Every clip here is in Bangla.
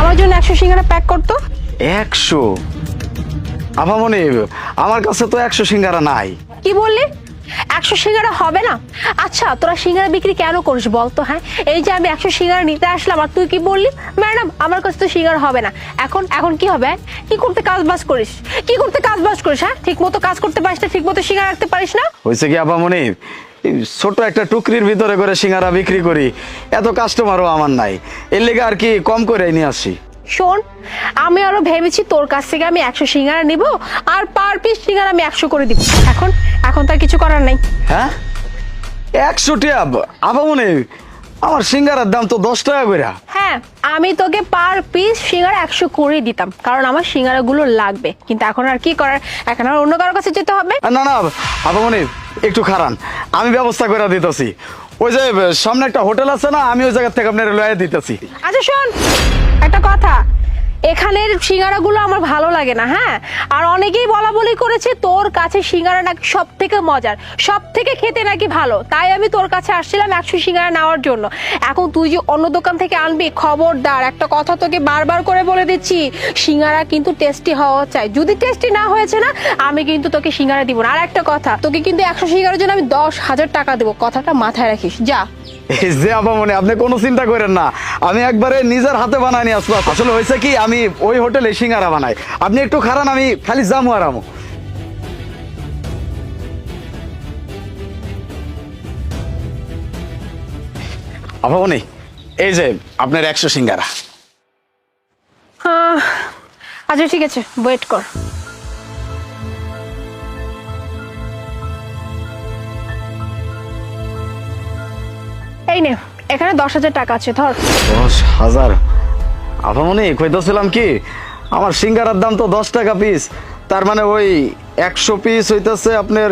আমার জন্য 100 সিঙ্গারা প্যাক করতো। 100? আপামনি, আমার কাছে তো 100 সিঙ্গারা নাই। কি বললি? 100 সিঙ্গারা হবে না? আচ্ছা, তোরা সিঙ্গারা বিক্রি কেন করিস বলতো? হ্যাঁ, এই যে আমি 100 সিঙ্গারা নিতে আসলাম আর তুই কি বললি, ম্যাডাম আমার কাছে তো সিঙ্গারা হবে না। এখন এখন কি হবে? কি করতে কাজবাজ করিস? কি করতে কাজবাজ করিস? হ্যাঁ, ঠিক মতো কাজ করতে পারিস না, ঠিক মতো সিঙ্গারা রাখতে পারিস না। হয়েছে কি আপামনি, ছোট একটা টুকরির ভিতরে করে সিঙ্গারা বিক্রি করি, এত কাস্টমারও আমার নাই, এর লেগে আর কি কম করে নিয়ে আসি। শোন, আমি আরো ভেবেছি তোর কাছ থেকে আমি 100 সিঙ্গারা নিব আর পার পিস সিঙ্গারা আমি 100 করে দিব। এখন এখন তার কিছু করার নাই। হ্যাঁ, 100 টাকা? আপামনি, আমার সিঙ্গারার দাম তো 10 টাকা করে। হ্যাঁ, আমি তোকে পার পিস সিঙ্গারা 100 করে দিতাম, কারণ আমার সিঙ্গারাগুলো লাগবে। কিন্তু এখন আর কি করার, এখন আর অন্য কারোর কাছে যেতে হবে। না না আপামনি, একটু খারান, আমি ব্যবস্থা করে দিতেছি। ওই যে সামনে একটা হোটেল আছে না, আমি ওই জায়গা থেকে আপনার লয়ে দিতেছি। আচ্ছা শোন, একটা কথা, এখানের সিঙ্গারাগুলো আমার ভালো লাগে না। হ্যাঁ, আর অনেকেই বলা বলি করেছে তোর কাছে সিঙ্গারা নাকি সব থেকে মজার, সব থেকে খেতে নাকি ভালো, তাই আমি তোর কাছে আসছিলাম 100 সিঙ্গারা নেওয়ার জন্য। এখন তুই যে অন্য দোকান থেকে আনবি, খবরদার, একটা কথা তোকে বারবার করে বলে দিচ্ছি, সিঙ্গারা কিন্তু টেস্টি হওয়া চাই। যদি টেস্টি না হয়েছে না, আমি কিন্তু তোকে সিঙ্গারা দিব না। আর একটা কথা, তোকে কিন্তু 100 সিঙ্গারার জন্য আমি 10,000 টাকা দেবো, কথাটা মাথায় রাখিস। যা। এই যে আপামনি, আপনি কোনো চিন্তা করেন না, আমি একবারে নিজের হাতে বানাই নিয়ে আসবো। আসলে হয়েছে কি, আমি ওই হোটেলে সিঙ্গারা বানাই। আপনি একটু খারান, আমি খালি জামু আর আমু। আপামনি, এই যে আপনার 100 সিঙ্গারা। আচ্ছা ঠিক আছে, ওয়েট কর। এই নে, এখানে 10,000 টাকা আছে, ধর। 10,000? আপামনি, কইতেছিলাম কি, আমার সিঙ্গারার দাম তো 10 টাকা পিস, তার মানে ওই 100 পিস হইতেছে আপনার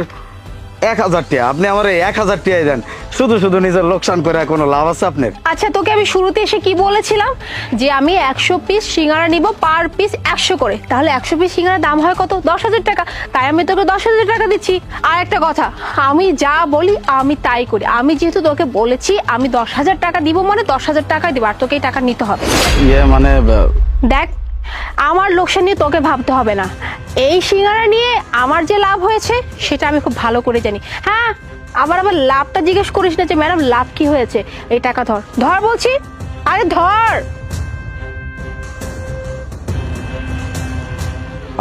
1,000 টাকা। আপনি আমার 1,000 টাকাই দেন, শুধু শুধু নিজের লোকসান করে কোনো লাভ আছে আপনার? আচ্ছা, তোকে আমি শুরুতে এসে কি বলেছিলাম, যে আমি 100 পিস সিঙ্গারা নিব, পার পিস 100 করে। তাহলে 100 পিস সিঙ্গারার দাম হয় কত? 10,000 টাকা। তাই আমি তোকে 10,000 টাকা দিচ্ছি। আর একটা কথা, আমি যা বলি আমি তাই করি। আমি যেহেতু তোকে বলেছি আমি 10,000 টাকা দিব, মানে 10,000 টাকাই দিব, আর তোকে এই টাকা নিতে হবে। মানে দেখ, আমার লোকসান নিয়ে তোকে ভাবতে হবে না। এই সিঙ্গারা নিয়ে আমার যে লাভ হয়েছে সেটা আমি খুব ভালো করে জানি। হ্যাঁ, আবার লাভটা জিজ্ঞেস করিস না যে ম্যাডাম লাভ কি হয়েছে। এই টাকা ধর, ধর বলছি, আরে ধর।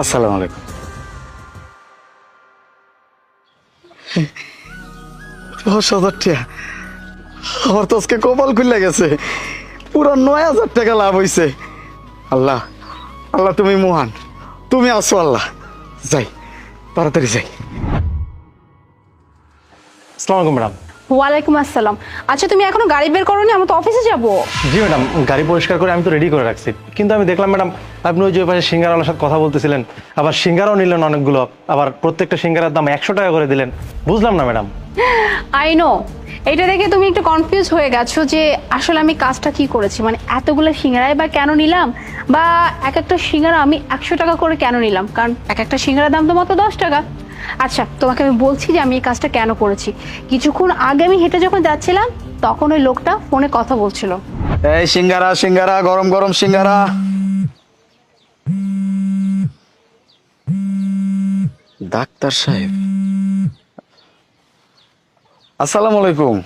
আসসালামু আলাইকুম। 10,000 টাকা? আমার তো আজকে কপাল খুলে গেছে, পুরো 9,000 টাকা লাভ হয়েছে। আল্লাহ, আল্লাহ তুমি মহান, তুমি আসো আল্লাহ। যাই, তাড়াতাড়ি যাই। আসসালামু আলাইকুম ম্যাডাম। ওয়ালাইকুম আসসালাম। আচ্ছা, তুমি এখনো গাড়ি বের করোনি? আমি তো অফিসে যাব। জি ম্যাডাম, গাড়ি পরিষ্কার করে আমি তো রেডি করে রাখছি, কিন্তু আমি দেখলাম ম্যাডাম আপনি ওই যে পাশে সিঙ্গারাওয়ালার সাথে কথা বলতেছিলেন, আবার সিঙ্গারাও নিলেন অনেকগুলো, আবার প্রত্যেকটা সিঙ্গারার দাম 100 টাকা করে দিলেন। বুঝলাম না ম্যাডাম। আই নো, এটা দেখে তুমি একটু কনফিউজ হয়ে গেছো যে আসলে আমি কাজটা কি করেছি, মানে এতগুলো সিঙ্গারাই বা কেন নিলাম, বা এক একটা সিঙ্গারা আমি 100 টাকা করে কেন নিলাম, কারণ এক একটা সিঙ্গারার দাম তো মাত্র 10 টাকা। আচ্ছা, তোমাকে আমি বলছি যে আমি এই কাজটা কেন করেছি। কিছুক্ষণ আগে আমি হেঁটে যখন যাচ্ছিলাম, তখন ওই লোকটা ফোনে কথা বলছিল। এই সিঙ্গারা, সিঙ্গারা, গরম গরম সিঙ্গারা। ডাক্তার সাহেব, আসসালামু আলাইকুম।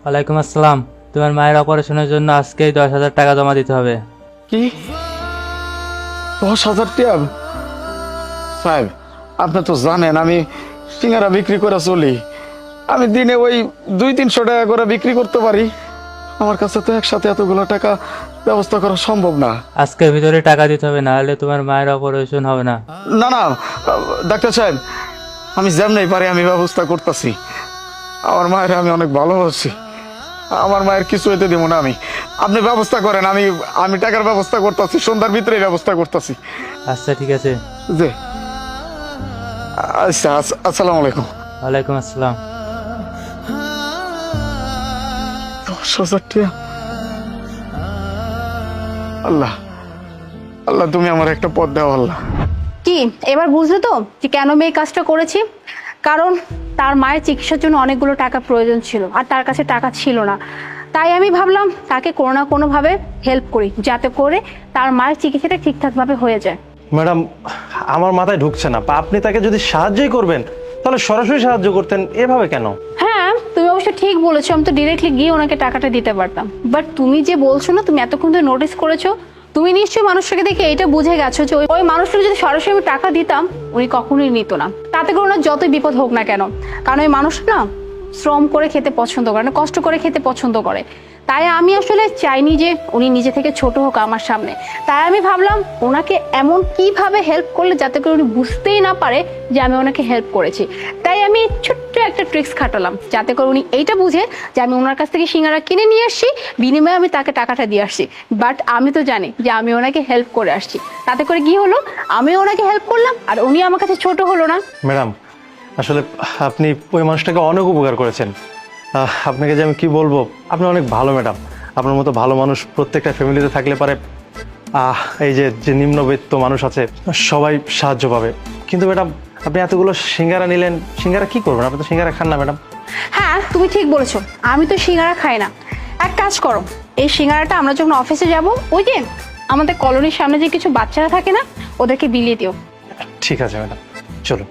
ওয়ালাইকুম আসসালাম। তোমার মায়ের অপারেশনের জন্য আজকেই 10,000 টাকা জমা দিতে হবে। কি? 10,000 টাকা? সাহেব, আপনি তো জানেন আমি সিঙ্গারা বিক্রি করে চলি, আমি দিনে ওই 200-300 টাকা করে বিক্রি করতে পারি। আমার কাছে তো একসাথে এতগুলো টাকা ব্যবস্থা করা সম্ভব না। আজকের ভিতরে টাকা দিতে হবে, না হলে তোমার মায়ের অপারেশন হবে না। না না ডাক্তার সাহেব, আমি যেমনি পারি আমি ব্যবস্থা করতেছি। আমার মায়ের আমি অনেক ভালোবাসি, আমার মায়ের কিছু হইতে দিব না আমি। আপনি ব্যবস্থা করেন, আমি আমি টাকার ব্যবস্থা করতেছি, সন্ধ্যার ভিতরে ব্যবস্থা করতেছি। আচ্ছা ঠিক আছে। জি, আচ্ছা, আসসালামু আলাইকুম। ওয়ালাইকুম আসসালাম। 10,000 টাকা? আল্লাহ, আল্লাহ তুমি আমার একটা পথ দাও আল্লাহ। কি এবার বুঝলে তো যে কেন আমি এই কাজটা করেছি? কারণ তার মায়ের চিকিৎসার জন্য অনেকগুলো টাকা প্রয়োজন ছিল, আর তার কাছে টাকা ছিল না। তাই আমি ভাবলাম তাকে কোনো না কোনোভাবে হেল্প করি, যাতে করে তার মায়ের চিকিৎসাটা ঠিকঠাকভাবে হয়ে যায়। ম্যাডাম, আমার মাথায় ঢুকছে না, আপনি তাকে যদি সাহায্যই করবেন তাহলে সরাসরি সাহায্য করতেন, এভাবে কেন? হ্যাঁ, তুমি অবশ্য ঠিক বলেছো, আমি তো ডিরেক্টলি গিয়ে ওনাকে টাকাটা দিতে পারতাম। বাট তুমি যে বলছো না, তুমি এতক্ষণ ধরে নোটিস করেছো, তুমি নিশ্চয়ই মানুষটাকে দেখে এটা বুঝে গেছো যে ওই মানুষটাকে যদি সরাসরি আমি টাকা দিতাম উনি কখনোই নিত না। তাতে করে ওনার যতই বিপদ হোক না কেন, কারণ ওই মানুষটা না শ্রম করে খেতে পছন্দ করে না, কষ্ট করে খেতে পছন্দ করে। তাই আমি আসলে চাইনি যে উনি নিজে থেকে ছোট হোক আমার সামনে। তাই আমি ভাবলাম ওনাকে এমন কিভাবে হেল্প করলে যাতে করে উনি বুঝতেই না পারে যে আমি ওনাকে হেল্প করেছি। তাই আমি ছোট্ট একটা ট্রিক্স খাটালাম, যাতে করে উনি এইটা বুঝে যে আমি ওনার কাছ থেকে সিঙ্গারা কিনে নিয়ে আসছি, বিনিময়ে আমি তাকে টাকাটা দিয়ে আসছি। বাট আমি তো জানি যে আমি ওনাকে হেল্প করে আসছি। তাতে করে কি হলো, আমি ওনাকে হেল্প করলাম আর উনি আমার কাছে ছোট হলো না। ম্যাডাম, আসলে আপনি ওই মানুষটাকে অনেক উপকার করেছেন। আপনাকে যে আমি কি বলবো, আপনি অনেক ভালো ম্যাডাম। আপনার মতো ভালো মানুষ প্রত্যেকটা ফ্যামিলিতে থাকলে পারে এই যে নিম্নবিত্ত মানুষ আছে সবাই সাহায্য পাবে। কিন্তু ম্যাডাম, আপনি এতগুলো সিঙ্গারা নিলেন, সিঙ্গারা কি করবেন? আপনি তো সিঙ্গারা খান না ম্যাডাম। হ্যাঁ, তুমি ঠিক বলেছো, আমি তো সিঙ্গারা খাই না। এক কাজ করো, এই সিঙ্গারাটা আমরা যখন অফিসে যাব, ওই যে আমাদের কলোনির সামনে যে কিছু বাচ্চারা থাকে না, ওদেরকে বিলিয়ে দিও। ঠিক আছে ম্যাডাম, চলুন।